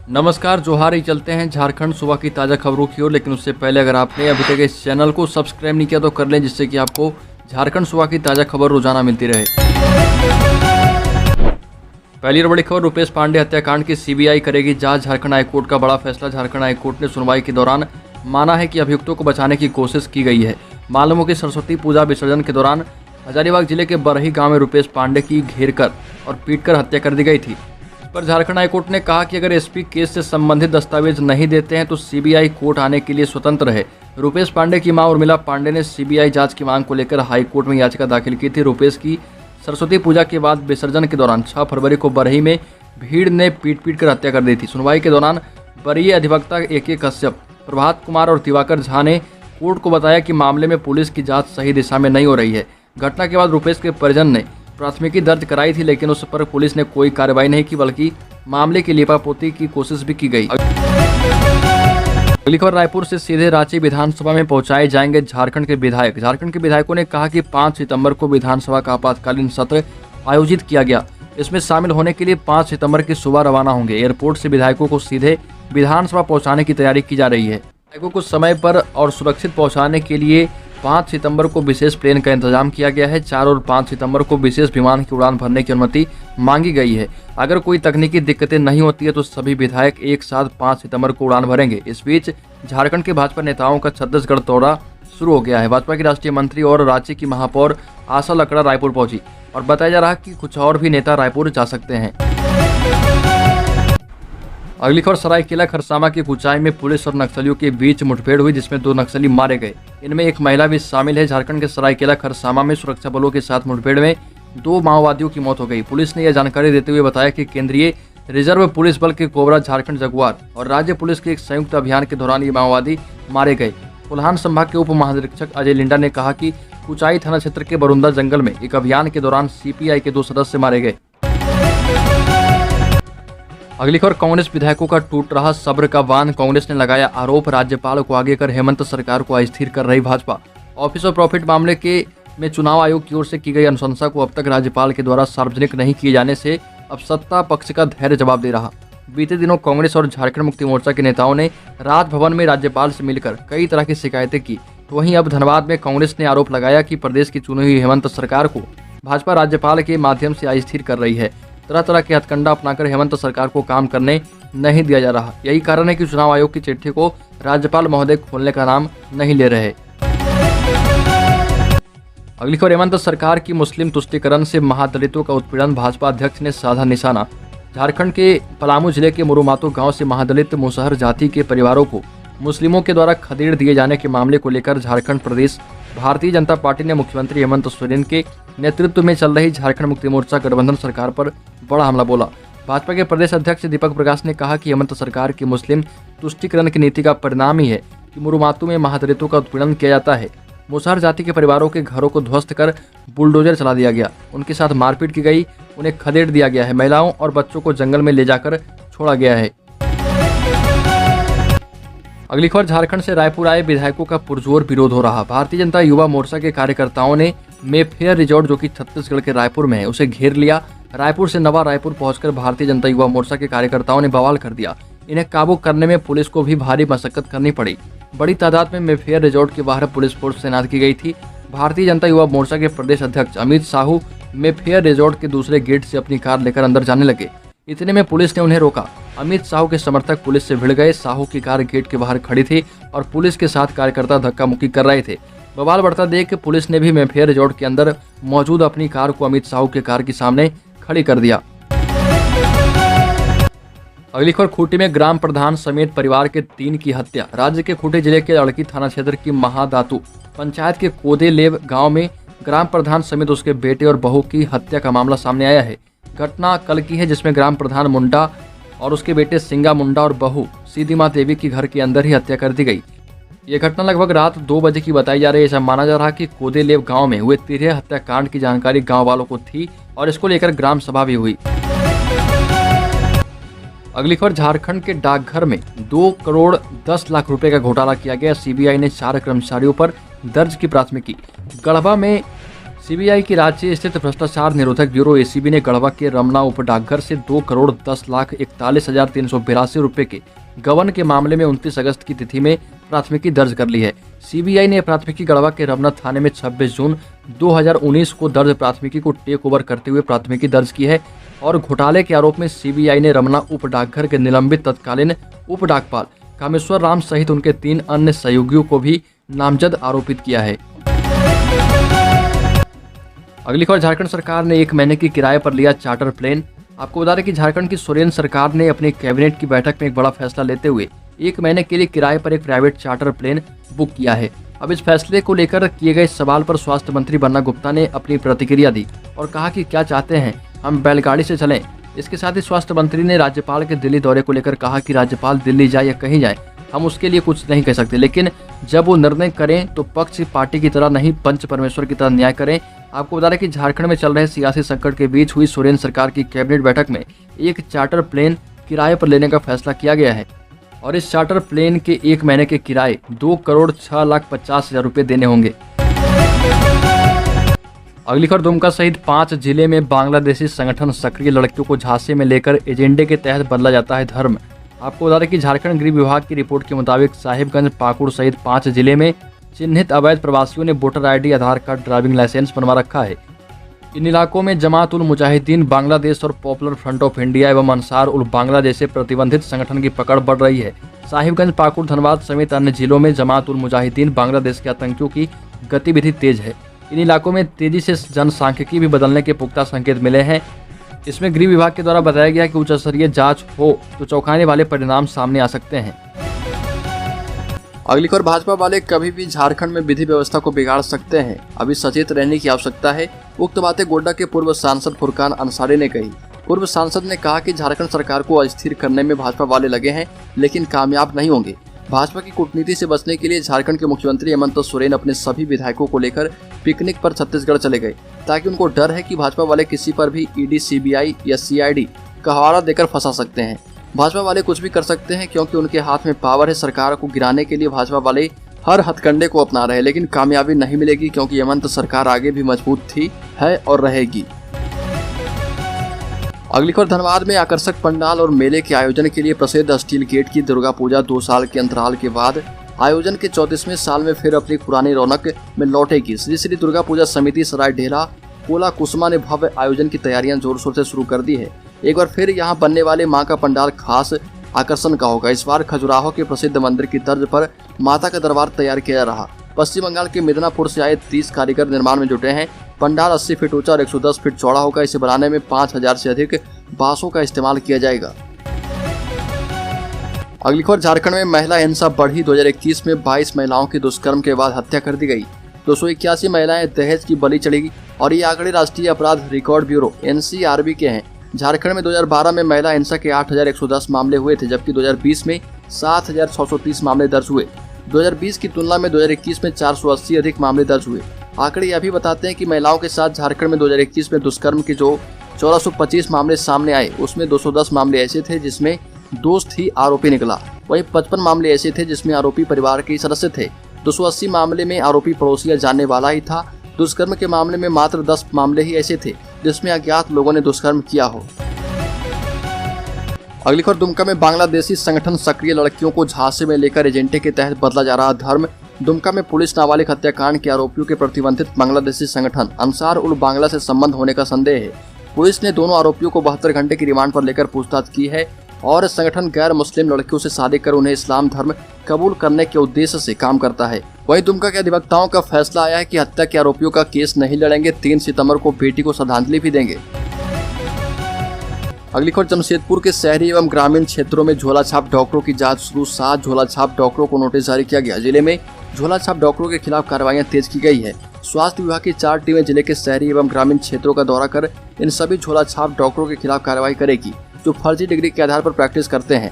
नमस्कार, जोहार ही चलते हैं झारखंड सुबह की ताज़ा खबरों की ओर। लेकिन उससे पहले अगर आपने अभी तक इस चैनल को सब्सक्राइब नहीं किया तो कर लें, जिससे कि आपको झारखंड सुबह की ताज़ा खबर रोजाना मिलती रहे। पहली और बड़ी खबर, रुपेश पांडे हत्याकांड की सीबीआई करेगी जांच। झारखंड हाईकोर्ट का बड़ा फैसला। झारखंड हाईकोर्ट ने सुनवाई के दौरान माना है कि अभियुक्तों को बचाने की कोशिश की गई है। मालूम हो कि सरस्वती पूजा विसर्जन के दौरान हजारीबाग जिले के बरही गांव में रुपेश पांडे की घेरकर और पीटकर हत्या कर दी गई थी। पर झारखंड हाईकोर्ट ने कहा कि अगर एसपी केस से संबंधित दस्तावेज नहीं देते हैं तो सीबीआई कोर्ट आने के लिए स्वतंत्र है। रुपेश पांडे की मां उर्मिला पांडे ने सीबीआई जांच की मांग को लेकर हाईकोर्ट में याचिका दाखिल की थी। रुपेश की सरस्वती पूजा के बाद विसर्जन के दौरान 6 फरवरी को बरही में भीड़ ने पीट कर हत्या कर दी थी। सुनवाई के दौरान वरीय अधिवक्ता AK कश्यप, प्रभात कुमार और दिवाकर झा ने कोर्ट को बताया कि मामले में पुलिस की जांच सही दिशा में नहीं हो रही है। घटना के बाद रुपेश के परिजन ने प्राथमिकी दर्ज कराई थी, लेकिन उस पर पुलिस ने कोई कार्रवाई नहीं की, बल्कि मामले की लिपापोती की कोशिश भी की गई। अगली खबर, रायपुर से सीधे रांची विधानसभा में पहुंचाए जाएंगे झारखंड के विधायक। झारखंड के विधायकों ने कहा कि 5 सितंबर को विधानसभा का आपातकालीन सत्र आयोजित किया गया। इसमें शामिल होने के लिए 5 सितंबर की सुबह रवाना होंगे। एयरपोर्ट से विधायकों को सीधे विधानसभा पहुंचाने की तैयारी की जा रही है। विधायकों को समय पर और सुरक्षित पहुंचाने के लिए 5 सितंबर को विशेष प्लेन का इंतजाम किया गया है। 4 और 5 सितंबर को विशेष विमान की उड़ान भरने की अनुमति मांगी गई है। अगर कोई तकनीकी दिक्कतें नहीं होती है तो सभी विधायक एक साथ 5 सितंबर को उड़ान भरेंगे। इस बीच झारखंड के भाजपा नेताओं का छत्तीसगढ़ दौरा शुरू हो गया है। भाजपा की राष्ट्रीय मंत्री और रांची की महापौर आशा लकड़ा रायपुर पहुंची और बताया जा रहा है कि कुछ और भी नेता रायपुर जा सकते हैं। अगली खबर, सरायकेला खरसावां की कुचाई में पुलिस और नक्सलियों के बीच मुठभेड़ हुई, जिसमें 2 नक्सली मारे गए। इनमें एक महिला भी शामिल है। झारखंड के सरायकेला खरसावां में सुरक्षा बलों के साथ मुठभेड़ में 2 माओवादियों की मौत हो गई। पुलिस ने यह जानकारी देते हुए बताया कि केंद्रीय रिजर्व पुलिस बल के कोबरा, झारखंड जगुआर और राज्य पुलिस के एक संयुक्त अभियान के दौरान ये माओवादी मारे गए। कोल्हान संभाग के उप महानिरीक्षक अजय लिंडा ने कहा कि कुचाई थाना क्षेत्र के बरुंदा जंगल में एक अभियान के दौरान सीपीआई के 2 सदस्य मारे गए। अगली खबर, कांग्रेस विधायकों का टूट रहा सब्र का बांध। कांग्रेस ने लगाया आरोप, राज्यपाल को आगे कर हेमंत सरकार को अस्थिर कर रही भाजपा। ऑफिस ऑफ प्रॉफिट मामले में चुनाव आयोग की ओर से की गई अनुशंसा को अब तक राज्यपाल के द्वारा सार्वजनिक नहीं किए जाने से अब सत्ता पक्ष का धैर्य जवाब दे रहा। बीते दिनों कांग्रेस और झारखंड मुक्ति मोर्चा के नेताओं ने राजभवन में राज्यपाल से मिलकर कई तरह की शिकायतें की। तो वहीं अब धनबाद में कांग्रेस ने आरोप लगाया कि प्रदेश की चुनी हुई हेमंत सरकार को भाजपा राज्यपाल के माध्यम से अस्थिर कर रही है। तरह तरह के हथकंडा अपनाकर हेमंत सरकार को काम करने नहीं दिया जा रहा। यही कारण है कि चुनाव आयोग की चिट्ठी को राज्यपाल महोदय खोलने का नाम नहीं ले रहे। अगली खबर, हेमंत सरकार की मुस्लिम तुष्टीकरण से महादलितों का उत्पीड़न, भाजपा अध्यक्ष ने साधा निशाना। झारखंड के पलामू जिले के मुरुमातो गांव से महादलित मुसहर जाति के परिवारों को मुस्लिमों के द्वारा खदेड़ दिए जाने के मामले को लेकर झारखंड प्रदेश भारतीय जनता पार्टी ने मुख्यमंत्री हेमंत सोरेन के नेतृत्व में चल रही झारखंड मुक्ति मोर्चा गठबंधन सरकार पर बड़ा हमला बोला। भाजपा के प्रदेश अध्यक्ष दीपक प्रकाश ने कहा कि हेमंत सरकार की मुस्लिम तुष्टीकरण की नीति का परिणाम ही है कि मुरुमातू में महादलितों का उत्पीड़न किया जाता है। मुसहर जाति के परिवारों के घरों को ध्वस्त कर बुलडोजर चला दिया गया, उनके साथ मारपीट की गई, उन्हें खदेड़ दिया गया है। महिलाओं और बच्चों को जंगल में ले जाकर छोड़ा गया है। अगली खबर, झारखंड से रायपुर आए विधायकों का पुरजोर विरोध हो रहा। भारतीय जनता युवा मोर्चा के कार्यकर्ताओं ने मेफेयर रिजॉर्ट, जो कि छत्तीसगढ़ के रायपुर में है, उसे घेर लिया। रायपुर से नवा रायपुर पहुंचकर भारतीय जनता युवा मोर्चा के कार्यकर्ताओं ने बवाल कर दिया। इन्हें काबू करने में पुलिस को भी भारी मशक्कत करनी पड़ी। बड़ी तादाद में मेफेयर रिजॉर्ट के बाहर पुलिस फोर्स तैनात की गई थी। भारतीय जनता युवा मोर्चा के प्रदेश अध्यक्ष अमित साहू मेफेयर रिजॉर्ट के दूसरे गेट से अपनी कार लेकर अंदर जाने लगे। इतने में पुलिस ने उन्हें रोका। अमित साहू के समर्थक पुलिस से भिड़ गए। साहू की कार गेट के बाहर खड़ी थी और पुलिस के साथ कार्यकर्ता धक्का मुक्की कर रहे थे। बवाल बढ़ता देख पुलिस ने भी मेफेयर रिजॉर्ट के अंदर मौजूद अपनी कार को अमित साहू के कार के सामने खड़ी कर दिया। अगली खबर, खूंटी में ग्राम प्रधान समेत परिवार के 3 की हत्या। राज्य के खूंटी जिले के अड़की थाना क्षेत्र की महादातू पंचायत के कोदेलेव गांव में ग्राम प्रधान समेत उसके बेटे और बहू की हत्या का मामला सामने आया है। घटना कल की है, जिसमें ग्राम प्रधान मुंडा और उसके बेटे सिंगा मुंडा और बहू सीधीमा देवी की घर के अंदर ही हत्या कर दी गई। ये घटना लगभग रात 2 बजे की बताई जा रही है। ऐसा माना जा रहा कि कोदेलेव गांव में हुए तिरह हत्याकांड की जानकारी गांव वालों को थी और इसको लेकर ग्राम सभा भी हुई। अगली खबर, झारखंड के डाकघर में 2 करोड़ 10 लाख रुपए का घोटाला किया गया। सीबीआई ने 4 कर्मचारियों पर दर्ज की प्राथमिकी। गढ़वा में सीबीआई की रांची स्थित भ्रष्टाचार निरोधक ब्यूरो एसीबी ने गढ़वा के रमना उप डाकघर से 2,10,41,382 रुपए के गबन के मामले में 29 अगस्त की तिथि में प्राथमिकी दर्ज कर ली है। सीबीआई ने प्राथमिकी गढ़वा के रमना थाने में 26 जून 2019 को दर्ज प्राथमिकी को टेक ओवर करते हुए प्राथमिकी दर्ज की है और घोटाले के आरोप में सीबीआई ने रमना उप डाकघर के निलंबित तत्कालीन उप डाकपाल कामेश्वर राम सहित उनके 3 अन्य सहयोगियों को भी नामजद आरोपित किया है। अगली खबर, झारखंड सरकार ने 1 महीने की किराए पर लिया चार्टर प्लेन। आपको बता दें कि झारखंड की सोरेन सरकार ने अपनी कैबिनेट की बैठक में एक बड़ा फैसला लेते हुए 1 महीने के लिए किराए पर एक प्राइवेट चार्टर प्लेन बुक किया है। अब इस फैसले को लेकर किए गए सवाल पर स्वास्थ्य मंत्री बन्ना गुप्ता ने अपनी प्रतिक्रिया दी और कहा कि क्या चाहते हैं, हम बैलगाड़ी से चलें। इसके साथ ही स्वास्थ्य मंत्री ने राज्यपाल के दिल्ली दौरे को लेकर कहा कि राज्यपाल दिल्ली जाए या कहीं जाए, हम उसके लिए कुछ नहीं कह सकते, लेकिन जब वो निर्णय करें तो पक्ष पार्टी की तरह नहीं, पंच परमेश्वर की तरह न्याय करें। आपको बता दें कि झारखंड में चल रहे सियासी संकट के बीच हुई सोरेन सरकार की कैबिनेट बैठक में एक चार्टर प्लेन किराए पर लेने का फैसला किया गया है और इस चार्टर प्लेन के 1 महीने के किराए 2,06,50,000 रुपए देने होंगे। अगली खबर, दुमका सहित 5 जिले में बांग्लादेशी संगठन सक्रिय लड़कियों को झांसे में लेकर एजेंडे के तहत बदला जाता है धर्म। आपको बता दें कि झारखंड गृह विभाग की रिपोर्ट के मुताबिक साहिबगंज, पाकुड़ सहित 5 जिले में चिन्हित अवैध प्रवासियों ने वोटर आईडी, आधार कार्ड, ड्राइविंग लाइसेंस बनवा रखा है। इन इलाकों में जमात उल मुजाहिदीन बांग्लादेश और पॉपुलर फ्रंट ऑफ इंडिया एवं अंसार उल बांग्ला जैसे प्रतिबंधित संगठन की पकड़ बढ़ रही है। साहिबगंज, पाकुड़, धनबाद समेत अन्य जिलों में जमात उल मुजाहिदीन बांग्लादेश के आतंकियों की गतिविधि तेज है। इन इलाकों में तेजी से जनसांख्यिकी भी बदलने के पुख्ता संकेत मिले हैं। इसमें गृह विभाग के द्वारा बताया गया कि उच्च स्तरीय जांच हो तो चौंकाने वाले परिणाम सामने आ सकते हैं। अगली खबर, भाजपा वाले कभी भी झारखंड में विधि व्यवस्था को बिगाड़ सकते हैं, अभी सचेत रहने की आवश्यकता है। उक्त बातें गोड्डा के पूर्व सांसद फुरकान अंसारी ने कही। पूर्व सांसद ने कहा कि झारखंड सरकार को अस्थिर करने में भाजपा वाले लगे हैं, लेकिन कामयाब नहीं होंगे। भाजपा की कूटनीति से बचने के लिए झारखंड के मुख्यमंत्री हेमंत सोरेन अपने सभी विधायकों को लेकर पिकनिक पर छत्तीसगढ़ चले गए, ताकि उनको डर है कि भाजपा वाले किसी पर भी ईडी, सीबीआई या सीआईडी का हवाला देकर फंसा सकते हैं। भाजपा वाले कुछ भी कर सकते हैं क्योंकि उनके हाथ में पावर है। सरकार को गिराने के लिए भाजपा वाले हर हथकंडे को अपना रहे, लेकिन कामयाबी नहीं मिलेगी क्योंकि हेमंत सरकार आगे भी मजबूत थी, है और रहेगी। अगली खबर, धनबाद में आकर्षक पंडाल और मेले के आयोजन के लिए प्रसिद्ध स्टील गेट की दुर्गा पूजा 2 साल के अंतराल के बाद आयोजन के 34वें साल में फिर अपनी पुरानी रौनक में लौटेगी। श्री श्री दुर्गा पूजा समिति सराय ढेला कोला कुसुमा ने भव्य आयोजन की तैयारियां जोर शोर से शुरू कर दी है। एक बार फिर यहां बनने वाले मां का पंडाल खास आकर्षण का होगा। इस बार खजुराहो के प्रसिद्ध मंदिर की तर्ज पर माता का दरबार तैयार किया रहा। पश्चिम बंगाल के मिदनापुर से आए 30 कारीगर निर्माण में जुटे हैं। पंडाल 80 फीट ऊंचा और 110 फीट चौड़ा होगा। इसे बनाने में 5000 से अधिक बांसों का इस्तेमाल किया जाएगा। अगली खबर, झारखंड में महिला हिंसा बढ़ी। 2021 में 22 महिलाओं की दुष्कर्म के बाद हत्या कर दी गई। 281 महिलाएं दहेज की बलि चढ़ी और ये आंकड़े राष्ट्रीय अपराध रिकॉर्ड ब्यूरो NCRB के हैं। झारखंड में 2012 में महिला हिंसा के 8110 मामले हुए थे, जबकि 2020 में 7630 मामले दर्ज हुए। 2020 की तुलना में 2021 में 480 अधिक मामले दर्ज हुए। आंकड़े यह भी बताते हैं कि महिलाओं के साथ झारखंड में 2021 में दुष्कर्म के जो 1425 मामले सामने आए, उसमें 210 मामले ऐसे थे जिसमें दोस्त ही आरोपी निकला। वहीं 55 मामले ऐसे थे जिसमें आरोपी परिवार के सदस्य थे। 280 मामले में आरोपी पड़ोसी या जानने वाला ही था। दुष्कर्म के मामले में मात्र 10 मामले ही ऐसे थे जिसमें अज्ञात लोगों ने दुष्कर्म किया हो। अगली खबर, दुमका में बांग्लादेशी संगठन सक्रिय लड़कियों को झांसे में लेकर एजेंडे के तहत बदला जा रहा धर्म। दुमका में पुलिस नाबालिग हत्याकांड के आरोपियों के प्रतिबंधित बांग्लादेशी संगठन अंसार उल बांग्ला से संबंध होने का संदेह है। पुलिस ने दोनों आरोपियों को 72 घंटे की रिमांड पर लेकर पूछताछ की है और संगठन गैर मुस्लिम लड़कियों से शादी कर उन्हें इस्लाम धर्म कबूल करने के उद्देश्य से काम करता है। वहीं दुमका के अधिवक्ताओं का फैसला आया है कि हत्या के आरोपियों का केस नहीं लड़ेंगे। 3 सितंबर को बेटी को श्रद्धांजलि भी देंगे। अगली खबर, जमशेदपुर के शहरी एवं ग्रामीण क्षेत्रों में झोला छाप डॉक्टरों की जांच शुरू। 7 झोला छाप डॉक्टरों को नोटिस जारी किया गया। जिले में झोला छाप डॉक्टरों के खिलाफ कार्रवाइयां तेज की गई है। स्वास्थ्य विभाग की 4 टीमें जिले के शहरी एवं ग्रामीण क्षेत्रों का दौरा कर इन सभी झोला छाप डॉक्टरों के खिलाफ कार्रवाई करेगी जो फर्जी डिग्री के आधार पर प्रैक्टिस करते हैं।